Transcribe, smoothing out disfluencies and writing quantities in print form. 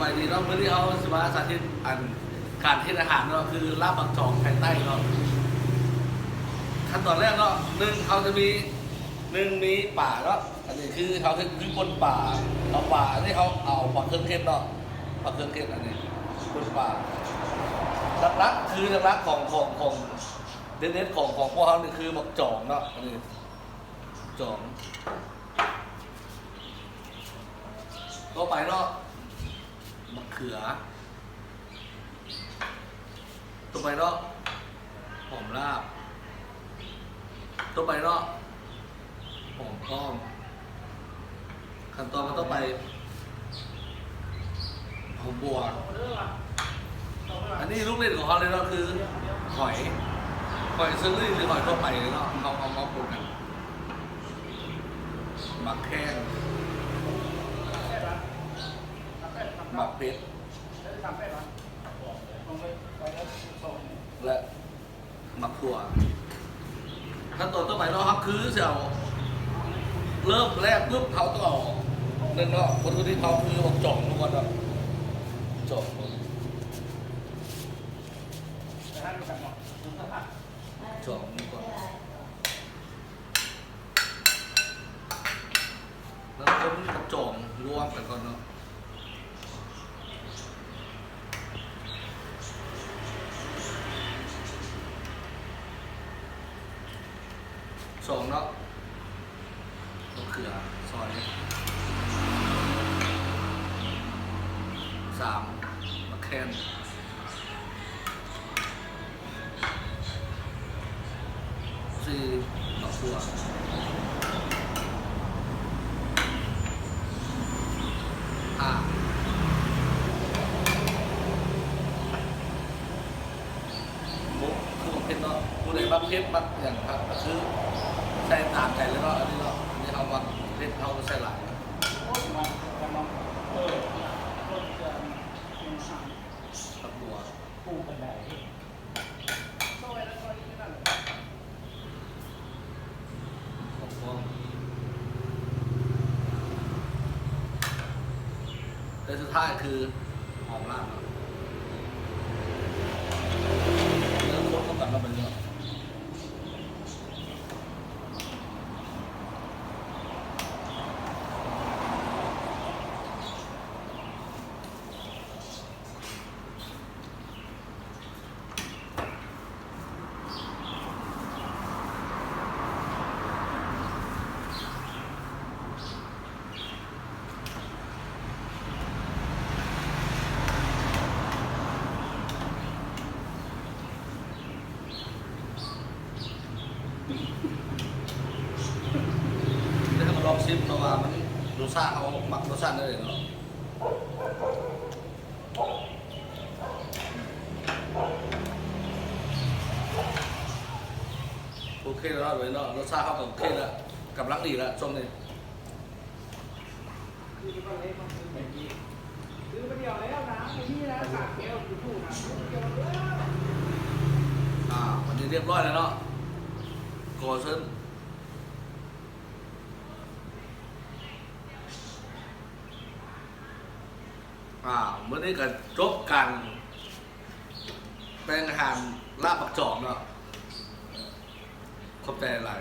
บายดีเนาะเมื่อที่เขาสมาสาธิตอันการเทศอาหารเนาะคือลาบปักจองภายใต้เนาะขั้นตอนแรกเนาะเขาจะมีป่าเนาะอันนี้คือเขาคือปนป่าเอาป่าอันนี้เขาเอาปลาเครื่องเทศเนาะปลาเครื่องเทศอันนี้ปนป่าหลักๆคือหลักๆของเด็ดๆของพวกเขานี่คือบักจองเนาะอันนี้จองก็ไปเนาะมะเขือตัวไปเนาะหอมลาบตัวไปเนาะหอมก้อมขั้นตอนมันต้องไปหอมบัวอันนี้ลูกเล่นของเขาเลยเนาะคือหอยซึ่งหรือหอยทั่วไปเลยเนาะเขาปรุงกันหมักแข้งหมักเป็ดและหมักถั่วขั้นตอนต่อไปเนาะครับคือเสี่ยวเริ่มแรกปุ๊บเขาต้องเอานั่นเนาะวัตถุดิบเขาคือบอกจ่องทุกคนเนาะจ่องจ่องนี่ก่อนแล้วคนกับจ่องรวมกันก่อนเนาะสองเนาะมะเขือซอยสามมะแคนสี่มะขั่วห้ามุกคือเผ็ดเนาะผู้ใดบักเผ็ดบักอย่างครับก็คือใส่ตามใจแล้วก็อันนี้เนาะนี่เขาบักเผ็ดเขาใส่หลายตับบัวปูกันได้แต่สุดท้ายคือหอมลาบเนาะเนื้อโคตรเข้ากันแล้วเป็นเนื้อลองชิมเพราะว่ามันรสชาติเขาหมักรสชาติได้เลยเนาะโอเคแล้วเลยเนาะรสชาติเขาก็โอเคแล้วกำลังดีแล้วช่วงนี้วันนี้เรียบร้อยแล้วเนาะขอเชิญเมื่อนี้ก็จบกันแปลงอาหารลาบปักจอกเนาะขอบใจหลาย